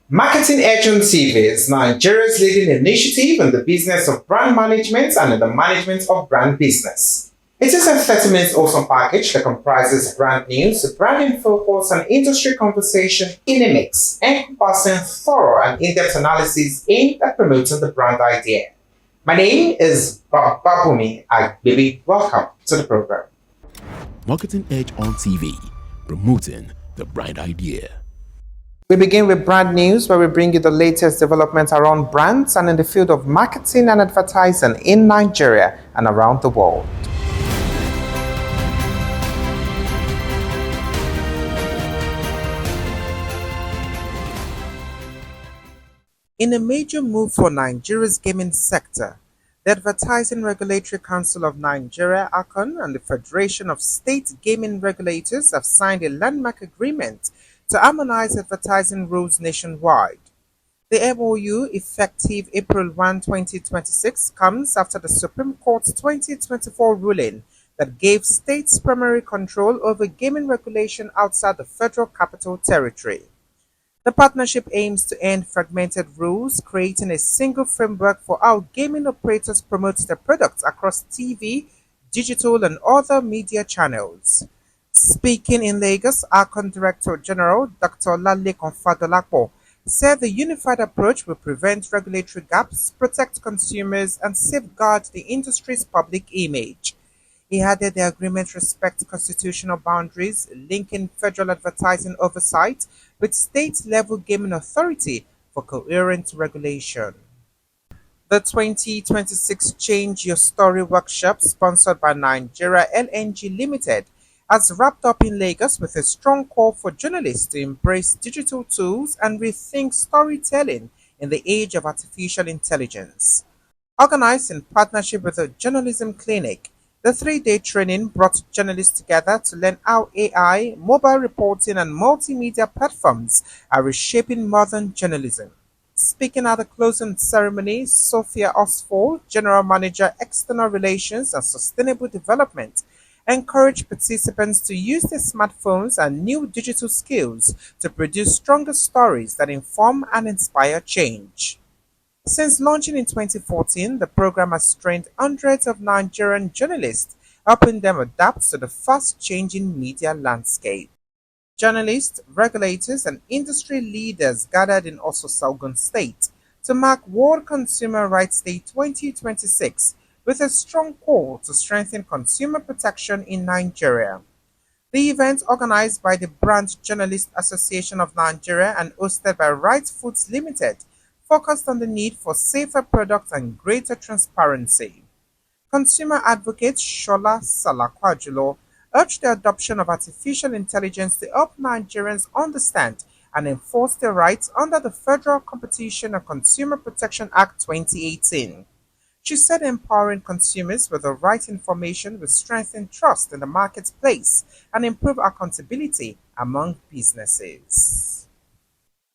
Marketing Edge on TV is Nigeria's leading initiative in the business of brand management and in the management of brand business. It is a 30-minute awesome package that comprises brand news, branding focus, and industry conversation in a mix, encompassing thorough and in-depth analysis aimed at promoting the brand idea. My name is Babumi Agbibi. Welcome to the program. Marketing Edge on TV, promoting the brand idea. We begin with brand news, where we bring you the latest developments around brands and in the field of marketing and advertising in Nigeria and around the world. In a major move for Nigeria's gaming sector, the Advertising Regulatory Council of Nigeria (ACON) and the Federation of State Gaming Regulators have signed a landmark agreement to harmonize advertising rules nationwide. The MoU, effective April 1, 2026, comes after the Supreme Court's 2024 ruling that gave states primary control over gaming regulation outside the Federal Capital Territory. The partnership aims to end fragmented rules, creating a single framework for how gaming operators promote their products across TV, digital, and other media channels. Speaking in Lagos, ACON Director General Dr. Maureen Ifada said the unified approach will prevent regulatory gaps, protect consumers, and safeguard the industry's public image. He added the agreement respects constitutional boundaries, linking federal advertising oversight with state-level gaming authority for coherent regulation. The 2026 Change Your Story workshop, sponsored by Nigeria LNG Limited, has wrapped up in Lagos with a strong call for journalists to embrace digital tools and rethink storytelling in the age of artificial intelligence. Organized in partnership with the Journalism Clinic, the 3-day training brought journalists together to learn how AI, mobile reporting, and multimedia platforms are reshaping modern journalism. Speaking at the closing ceremony, Sophia Osfall, General Manager, External Relations and Sustainable Development, encouraged participants to use their smartphones and new digital skills to produce stronger stories that inform and inspire change. Since launching in 2014, the program has trained hundreds of Nigerian journalists, helping them adapt to the fast-changing media landscape. Journalists, regulators, and industry leaders gathered in Osun State to mark World Consumer Rights Day 2026 with a strong call to strengthen consumer protection in Nigeria. The event, organized by the Brand Journalist Association of Nigeria and hosted by Right Foods Limited, focused on the need for safer products and greater transparency. Consumer advocate Shola Salakwajulo urged the adoption of artificial intelligence to help Nigerians understand and enforce their rights under the Federal Competition and Consumer Protection Act 2018. She said empowering consumers with the right information will strengthen trust in the marketplace and improve accountability among businesses.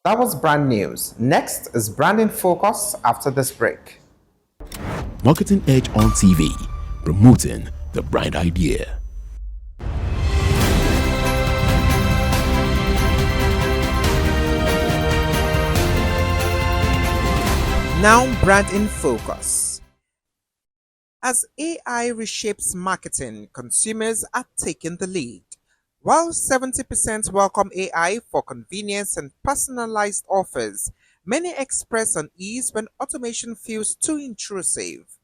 That was brand news. Next is branding focus after this break. Marketing Edge on TV, promoting the brand idea. Now, brand in focus. As AI reshapes marketing, consumers are taking the lead. While 70% welcome AI for convenience and personalized offers, many express unease when automation feels too intrusive.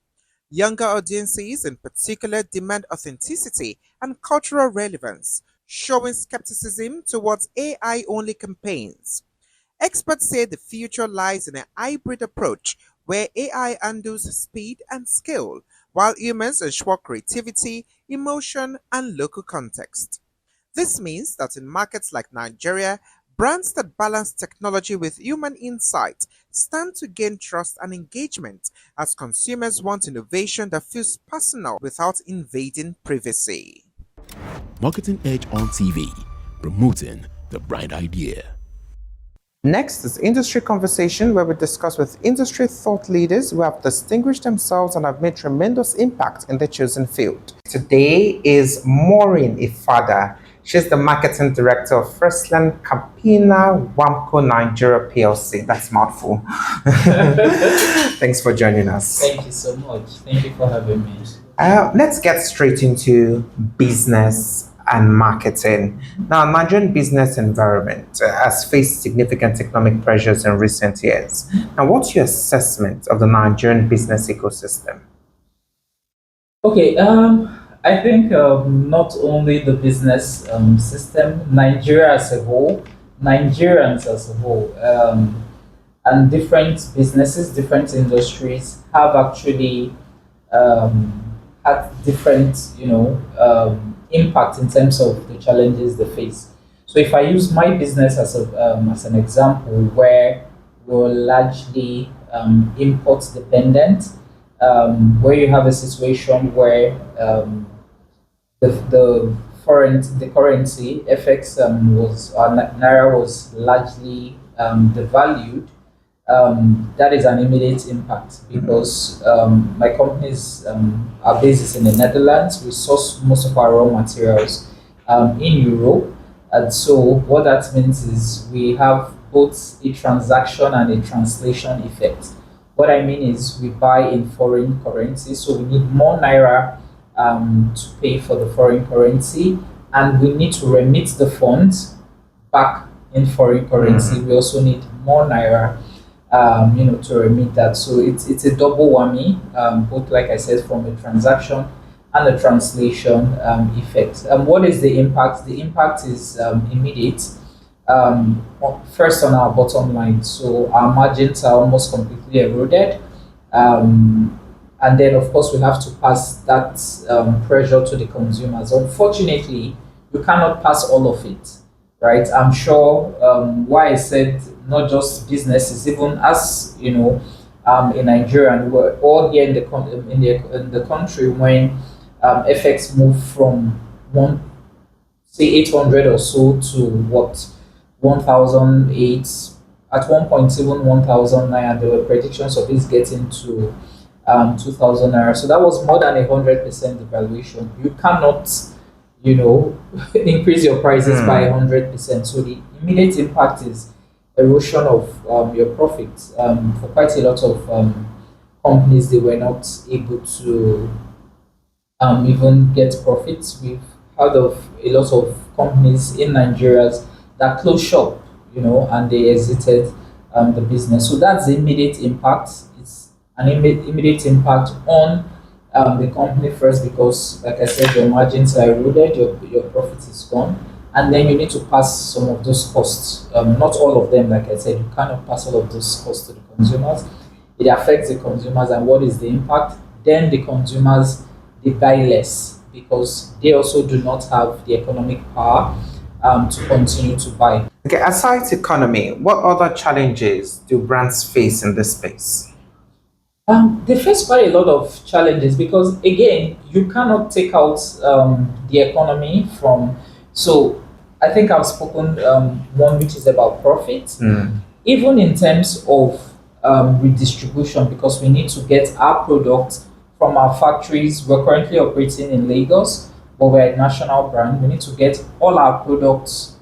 Younger audiences in particular demand authenticity and cultural relevance, showing skepticism towards AI-only campaigns. Experts say the future lies in a hybrid approach where AI handles speed and skill, while humans ensure creativity, emotion, and local context. This means that in markets like Nigeria, brands that balance technology with human insight stand to gain trust and engagement as consumers want innovation that feels personal without invading privacy. Marketing Edge on TV, promoting the brand idea. Next is Industry Conversation, where we discuss with industry thought leaders who have distinguished themselves and have made tremendous impact in their chosen field. Today is Maureen Ifada She's the Marketing Director of FrieslandCampina WAMCO Nigeria PLC. That's mouthful. Thanks for joining us. Thank you so much. Thank you for having me. Let's get straight into business and marketing. Now, Nigerian business environment has faced significant economic pressures in recent years. Now, what's your assessment of the Nigerian business ecosystem? Okay, I think not only the business system, Nigeria as a whole, Nigerians as a whole, and different businesses, different industries have actually had different, impact in terms of the challenges they face. So if I use my business as an example, where we're largely import dependent, where you have a situation where the currency FX was naira was largely devalued. That is an immediate impact because my companies our base is in the Netherlands. We source most of our raw materials in Europe, and so what that means is we have both a transaction and a translation effect. What I mean is we buy in foreign currency, so we need more naira to pay for the foreign currency, and we need to remit the funds back in foreign currency. We also need more naira, to remit that. So it's a double whammy, both like I said, from a transaction and a translation effect. What is the impact? The impact is immediate. First on our bottom line, so our margins are almost completely eroded, and then of course we have to pass that pressure to the consumers. Unfortunately, you cannot pass all of it, right? I'm sure why I said not just businesses, even us, in Nigeria, and we're all here in the country when FX moved from one say 800 or so to what 1008 at one point, even 1009, and there were predictions of this getting to 2000 naira. So that was more than 100% devaluation. You cannot, increase your prices by 100%. So the immediate impact is erosion of your profits. For quite a lot of companies, they were not able to even get profits. We've heard of a lot of companies in Nigeria that closed shop, and they exited the business. So that's the immediate impact. It's an immediate impact on the company first because, like I said, your margins are eroded, your profit is gone, and then you need to pass some of those costs. Not all of them, like I said, you cannot pass all of those costs to the consumers. It affects the consumers, and what is the impact? Then the consumers, they buy less because they also do not have the economic power to continue to buy. Okay, aside economy, what other challenges do brands face in this space? They face quite a lot of challenges because, again, you cannot take out the economy from. So, I think I've spoken one which is about profit, even in terms of redistribution, because we need to get our product from our factories. We're currently operating in Lagos, but we're a national brand. We need to get all our products,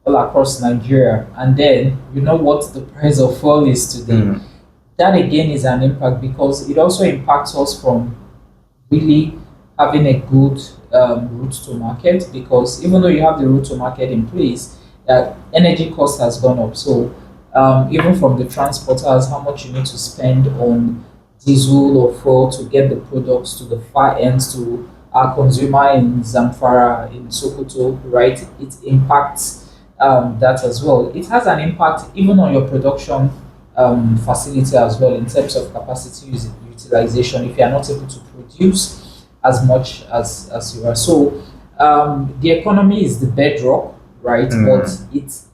all across Nigeria. And then you know what the price of fuel is today. That again is an impact because it also impacts us from really having a good route to market, because even though you have the route to market in place, energy cost has gone up. So even from the transporters, how much you need to spend on diesel or fuel to get the products to the far ends to our consumer in Zamfara, in Sokoto, right? It impacts that as well. It has an impact even on your production facility as well in terms of capacity utilization if you are not able to produce as much as you are. So the economy is the bedrock, right? But it's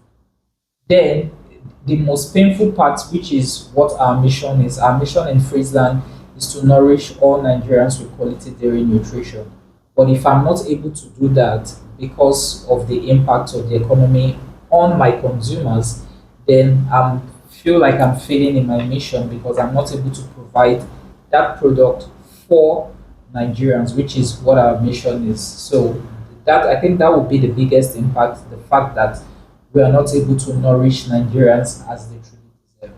then the most painful part, which is what our mission is. Our mission in Friesland is to nourish all Nigerians with quality dairy nutrition. But if I'm not able to do that because of the impact of the economy on my consumers, then I feel like I'm failing in my mission because I'm not able to provide that product for Nigerians, which is what our mission is. So that I think that would be the biggest impact, the fact that we are not able to nourish Nigerians as they truly deserve.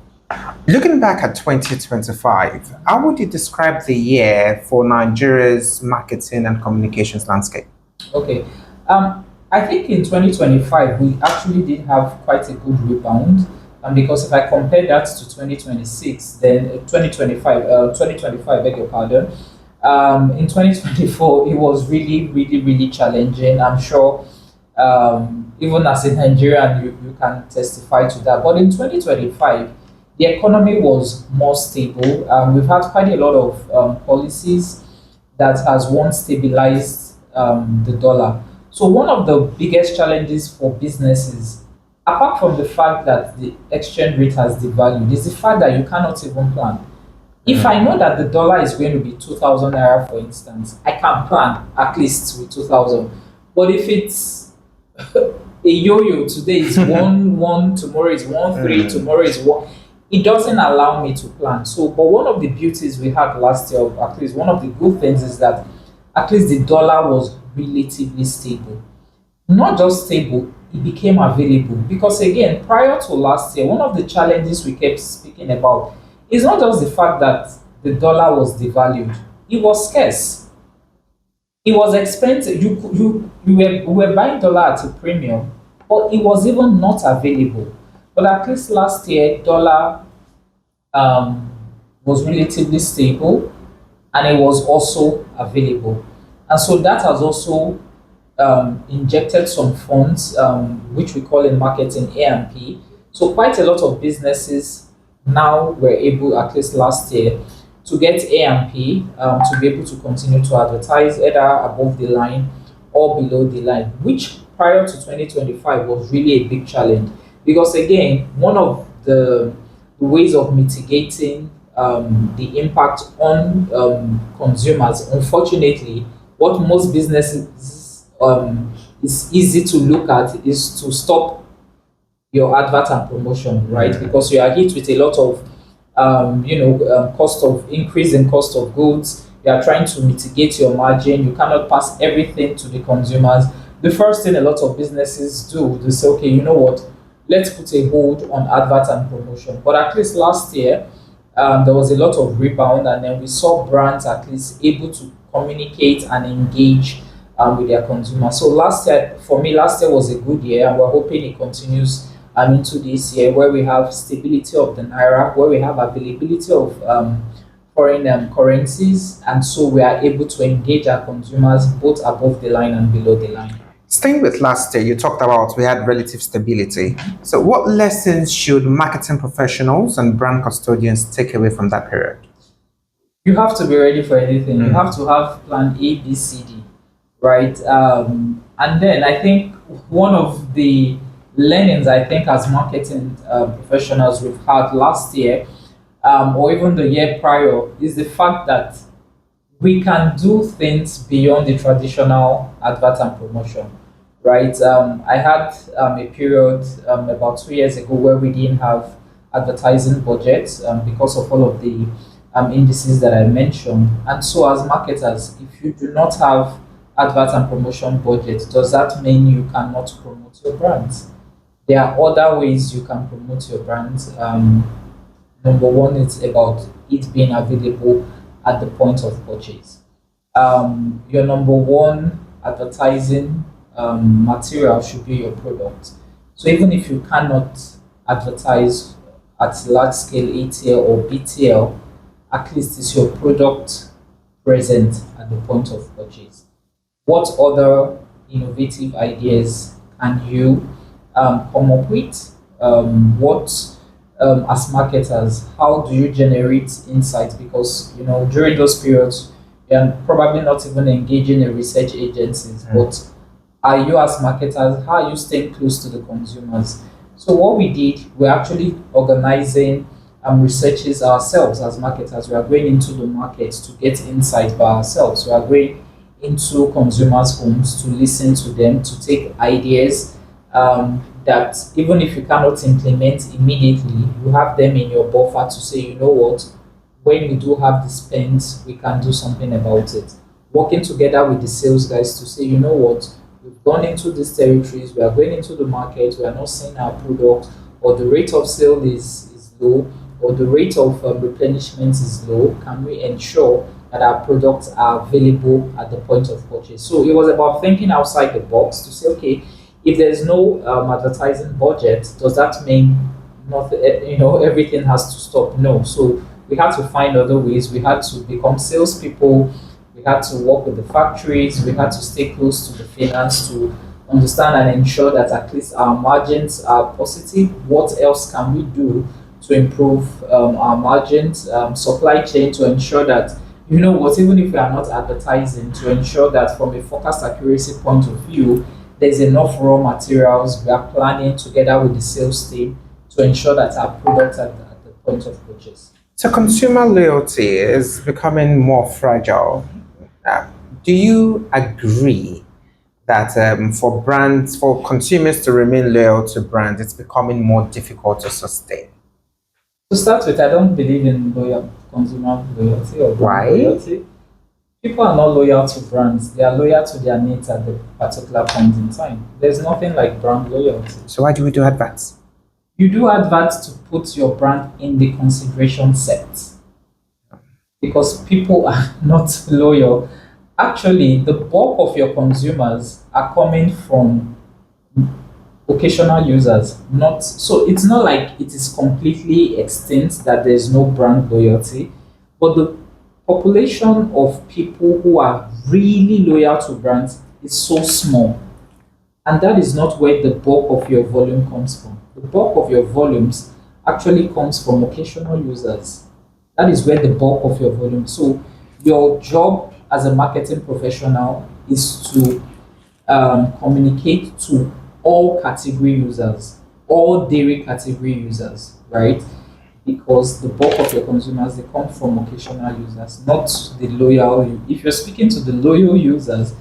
Looking back at 2025, how would you describe the year for Nigeria's marketing and communications landscape? Okay. I think in 2025 we actually did have quite a good rebound. And because if I compare that to 2026, then 2025, beg your pardon. In 2024, it was really, really, really challenging. I'm sure, even as a Nigerian, you can testify to that. But in 2025, the economy was more stable. We've had quite a lot of policies that has once stabilized the dollar. So one of the biggest challenges for businesses, apart from the fact that the exchange rate has devalued, is the fact that you cannot even plan. If I know that the dollar is going to be 2,000 naira, for instance, I can plan at least with 2,000. But if it's a yo-yo, today is 1 1, tomorrow is 1 3, tomorrow is 1, it doesn't allow me to plan. So, but one of the beauties we had last year, or at least one of the good things, is that at least the dollar was relatively stable. Not just stable, it became available. Because again, prior to last year, one of the challenges we kept speaking about is not just the fact that the dollar was devalued, it was scarce. It was expensive. We were buying dollar at a premium, but it was even not available. But at least last year, dollar was relatively stable, and it was also available. And so that has also injected some funds, which we call in marketing A&P. So quite a lot of businesses now were able, at least last year, to get A&P, to be able to continue to advertise either above the line or below the line, which prior to 2025 was really a big challenge. Because again, one of the ways of mitigating the impact on consumers, unfortunately, what most businesses is easy to look at is to stop your advert and promotion, right? Because you are hit with a lot of cost of increase in cost of goods. You are trying to mitigate your margin. You cannot pass everything to the consumers. The first thing a lot of businesses do, they say, okay, you know what? Let's put a hold on advert and promotion. But at least last year, there was a lot of rebound, and then we saw brands at least able to communicate and engage with their consumers. So last year, for me, last year was a good year, and we're hoping it continues into this year, where we have stability of the naira, where we have availability of foreign currencies, and so we are able to engage our consumers both above the line and below the line. Staying with last year, you talked about we had relative stability. So, what lessons should marketing professionals and brand custodians take away from that period? You have to be ready for anything. You have to have plan A, B, C, D, right? And then I think one of the learnings I think as marketing professionals we've had last year, or even the year prior, is the fact that we can do things beyond the traditional advert and promotion, right? I had a period about 2 years ago where we didn't have advertising budgets because of all of the indices that I mentioned. And so, as marketers, if you do not have advert and promotion budget, does that mean you cannot promote your brands? There are other ways you can promote your brands. Number one, it's about it being available at the point of purchase. Your number one advertising material should be your product. So even if you cannot advertise at large scale ATL or BTL, at least is your product present at the point of purchase. What other innovative ideas can you come up with? As marketers, how do you generate insights? Because during those periods, you're probably not even engaging in research agencies, but are you as marketers, how are you staying close to the consumers? So what we did, we're actually organizing researches ourselves as marketers. We are going into the market to get insight by ourselves. We are going into consumers' homes to listen to them, to take ideas that even if you cannot implement immediately, you have them in your buffer to say, you know what, when we do have the spends, we can do something about it. working together with the sales guys to say, you know what, we've gone into these territories, we are going into the market, we are not seeing our product, or the rate of sale is low, or the rate of replenishment is low. Can we ensure that our products are available at the point of purchase? So it was about thinking outside the box to say, okay, if there's no advertising budget, does that mean nothing? Everything has to stop? No. So we had to find other ways. We had to become salespeople. We had to work with the factories. We had to stay close to the finance to understand and ensure that at least our margins are positive. What else can we do to improve our margins, supply chain, to ensure that, even if we are not advertising, to ensure that from a forecast accuracy point of view, there's enough raw materials. We are planning together with the sales team to ensure that our products are at the point of purchase. So consumer loyalty is becoming more fragile. Do you agree that for consumers to remain loyal to brands, it's becoming more difficult to sustain? To start with, I don't believe in consumer loyalty or brand loyalty. People are not loyal to brands. They are loyal to their needs at the particular point in time. There's nothing like brand loyalty. So why do we do adverts? You do adverts to put your brand in the consideration set. Because people are not loyal. Actually, the bulk of your consumers are coming from occasional users. So it's not like it is completely extinct that there's no brand loyalty, but the population of people who are really loyal to brands is so small, and that is not where the bulk of your volume comes from. The bulk of your volumes actually comes from occasional users. That is where the bulk of your volume. So your job as a marketing professional is to communicate to all category users, all dairy category users, right? Because the bulk of your consumers, they come from occasional users, not the loyal. If you're speaking to the loyal users,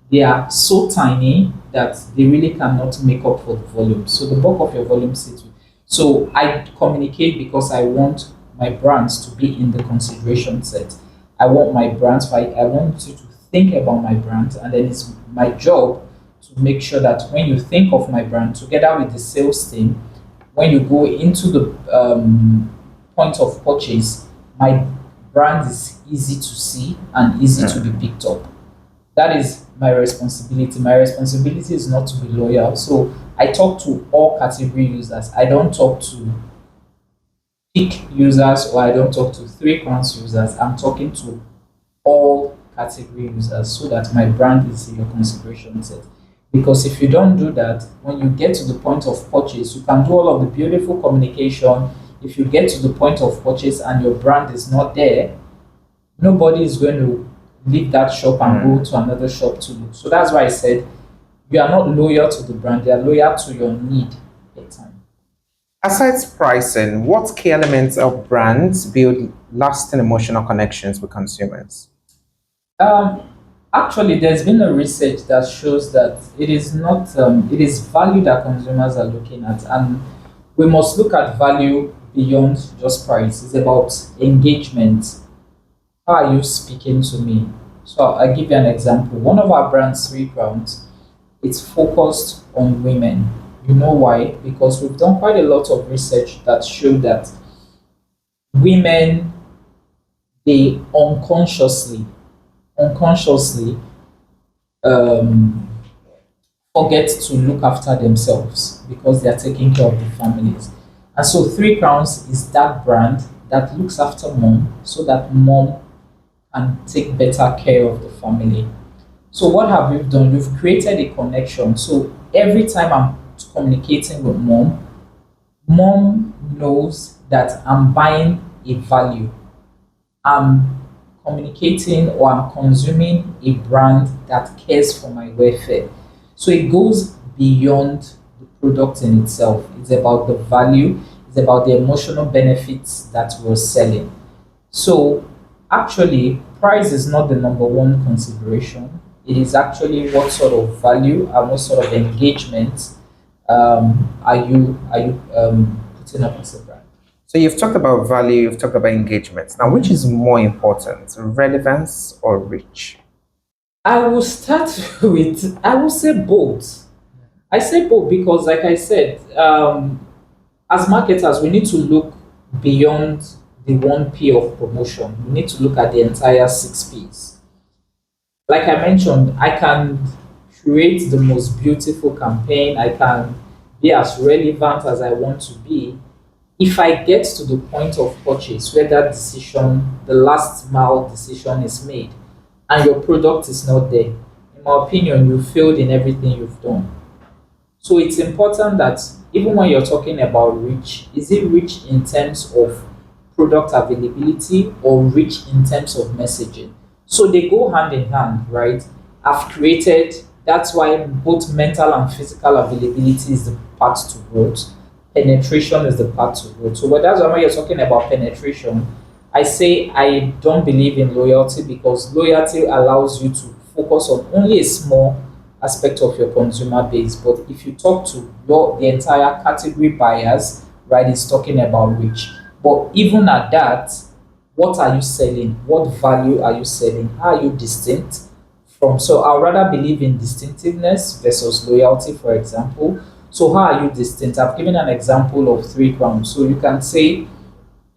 they are so tiny that they really cannot make up for the volume. So the bulk of your volume sits with. So I communicate because I want my brands to be in the consideration set. I want my brands, I want you to think about my brand, and then it's my job to make sure that when you think of my brand, together with the sales team, when you go into the point of purchase, my brand is easy to see and easy to be picked up. That is my responsibility. My responsibility is not to be loyal. So I talk to all category users. I don't talk to peak users, or I don't talk to 3 Crowns users. I'm talking to all category users so that my brand is in your consideration set. Because if you don't do that, when you get to the point of purchase, you can do all of the beautiful communication. If you get to the point of purchase and your brand is not there, nobody is going to leave that shop and go to another shop to look. So that's why I said you are not loyal to the brand, they are loyal to your need at time. Aside pricing, what key elements of brands build lasting emotional connections with consumers? Actually, there's been a research that shows that it is not, it is value that consumers are looking at, and we must look at value beyond just price. It's about engagement. How are you speaking to me? So I'll give you an example. One of our brands, 3 Crowns, it's focused on women. You know why? Because we've done quite a lot of research that show that women, they unconsciously forget to look after themselves because they are taking care of the families. And so 3 Crowns is that brand that looks after mom so that mom can take better care of the family. So what have we done? We've created a connection. So every time I'm communicating with mom, mom knows that I'm buying a value. I'm communicating or I'm consuming a brand that cares for my welfare. So it goes beyond the product in itself. It's about the value, it's about the emotional benefits that we're selling. So actually, price is not the number one consideration. It is actually what sort of value and what sort of engagement are you putting up as a brand. So you've talked about value, you've talked about engagement. Now, which is more important, relevance or reach? I will start with, I will say both. I say both because, like I said, as marketers, we need to look beyond the 1P of promotion. We need to look at the entire 6Ps. Like I mentioned, I can create the most beautiful campaign, I can be as relevant as I want to be. If I get to the point of purchase where that decision, the last mile decision is made, and your product is not there, in my opinion, you failed in everything you've done. So it's important that even when you're talking about reach, is it reach in terms of product availability or reach in terms of messaging? So they go hand in hand, right? I've created, that's why both mental and physical availability is the path to growth. Penetration is the path to growth. So but that's why when you're talking about penetration, I say I don't believe in loyalty because loyalty allows you to focus on only a small aspect of your consumer base. But if you talk to the entire category buyers, right, it's talking about reach. But even at that, what are you selling? What value are you selling? How are you distinct from? So I'd rather believe in distinctiveness versus loyalty, for example. So how are you distinct? I've given an example of 3 crowns. So you can say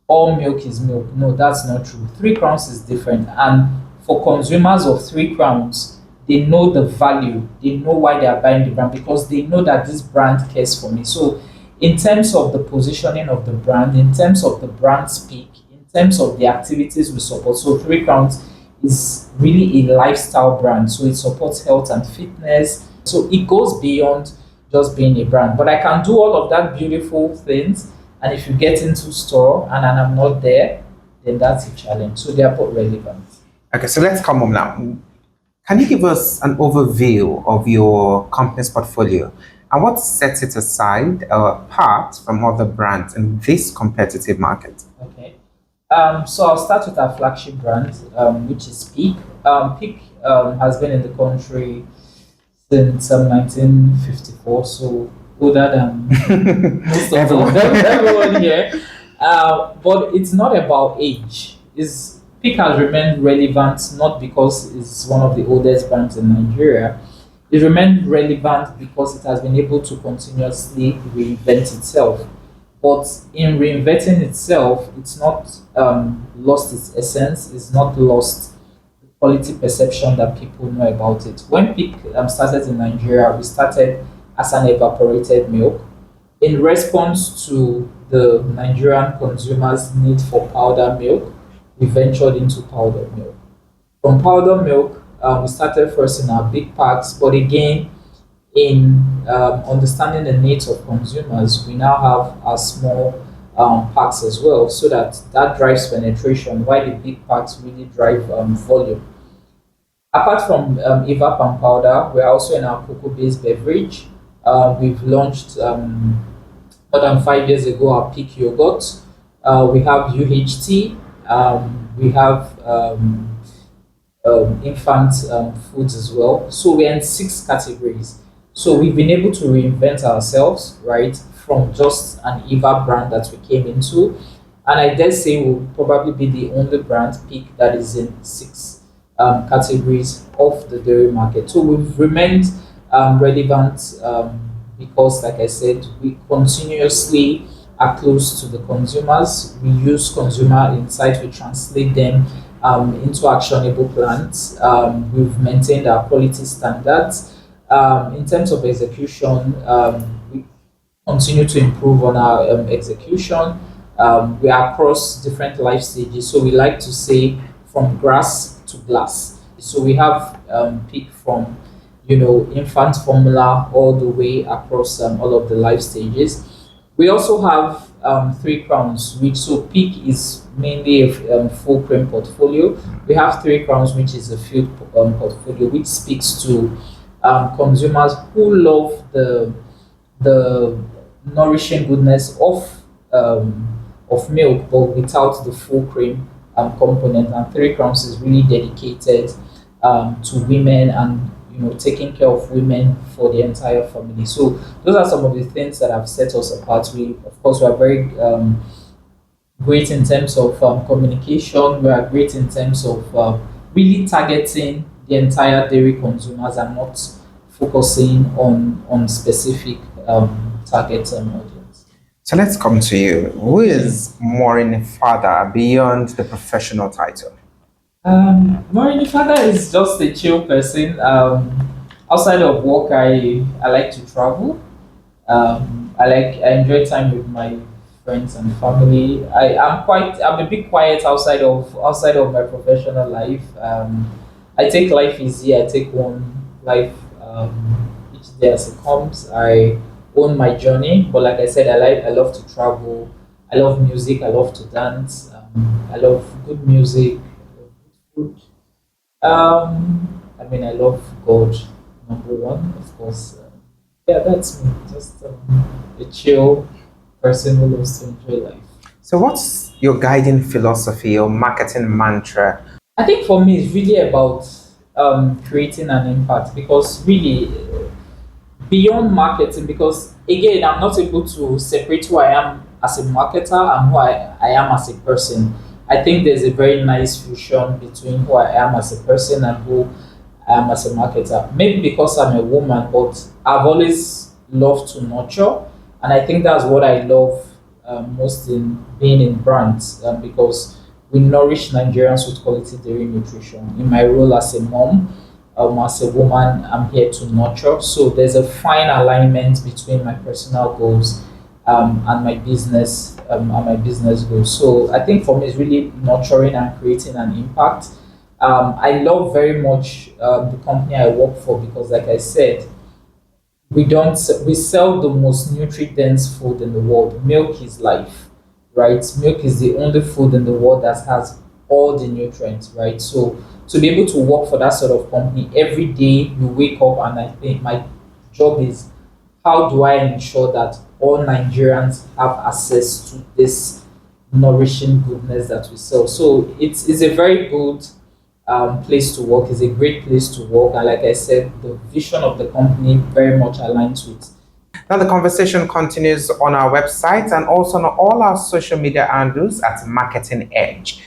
all milk is milk. No, that's not true. 3 crowns is different. And for consumers of 3 crowns, they know the value, they know why they are buying the brand because they know that this brand cares for me. So, in terms of the positioning of the brand, in terms of the brand speak, in terms of the activities we support, so 3 crowns is really a lifestyle brand. So, it supports health and fitness. So, it goes beyond just being a brand. But I can do all of that beautiful things and if you get into store and I'm not there, then that's a challenge. So they are both relevant. Okay, so let's come home now. Can you give us an overview of your company's portfolio and what sets it aside apart from other brands in this competitive market? Okay. So I'll start with our flagship brand, which is Peak. Peak has been in the country since 1954, so older than most of Everyone. everyone here. But it's not about age. Is Peak has remained relevant not because it's one of the oldest brands in Nigeria. It remained relevant because it has been able to continuously reinvent itself. But in reinventing itself, it's not lost its essence. It's not lost the quality perception that people know about it. When Peak started in Nigeria, we started as an evaporated milk in response to the Nigerian consumers' need for powder milk. We ventured into powdered milk. From powder milk, we started first in our big packs, but again, in understanding the needs of consumers, we now have our small packs as well, so that that drives penetration. While the big packs really drive volume. Apart from Evap and powder, we're also in our cocoa-based beverage. We've launched more than 5 years ago our Peak yogurt. We have UHT. We have infant foods as well. So we're in 6 categories. So we've been able to reinvent ourselves, right, from just an Eva brand that we came into. And I dare say we'll probably be the only brand Peak that is in 6 categories of the dairy market. So we've remained relevant because, like I said, we continuously are close to the consumers. We use consumer insights, we translate them into actionable plans. We've maintained our quality standards. In terms of execution, we continue to improve on our execution. We are across different life stages, so we like to say from grass to glass. So we have Peak from infant formula all the way across all of the life stages. We also have 3 crowns, which so Peak is mainly a full cream portfolio. We have 3 crowns, which is a field portfolio, which speaks to consumers who love the nourishing goodness of milk, but without the full cream component. And 3 crowns is really dedicated to women and taking care of women for the entire family. So those are some of the things that have set us apart. We, of course, we are very great in terms of communication. We are great in terms of really targeting the entire dairy consumers and not focusing on specific targets and audience. So let's come to you. Who is Maureen Ifada beyond the professional title? Maureen Ifada is just a chill person. Outside of work, I like to travel. I enjoy time with my friends and family. I'm a bit quiet outside of my professional life. I take life easy. I take one life each day as it comes. I own my journey, but like I said, I love to travel. I love music. I love to dance. I love good music. I love good food. I mean, I love God, number one, of course. Yeah, that's me. Just a chill person who loves to enjoy life. So what's your guiding philosophy or marketing mantra? I think for me, it's really about creating an impact because really beyond marketing, because again, I'm not able to separate who I am as a marketer and who I am as a person. I think there's a very nice fusion between who I am as a person and who I am as a marketer. Maybe because I'm a woman, but I've always loved to nurture. And I think that's what I love most in being in brands because we nourish Nigerians with quality dairy nutrition. In my role as a mom, as a woman, I'm here to nurture. So there's a fine alignment between my personal goals and my business goals. So I think for me, it's really nurturing and creating an impact. I love very much the company I work for because, like I said, we sell the most nutrient dense food in the world. Milk is life, right? Milk is the only food in the world that has all the nutrients, right? So to be able to work for that sort of company every day, you wake up and I think my job is how do I ensure that all Nigerians have access to this nourishing goodness that we sell. So it's a very good place to work. It's a great place to work, and like I said, the vision of the company very much aligns with. Now the conversation continues on our website and also on all our social media handles at Marketing Edge.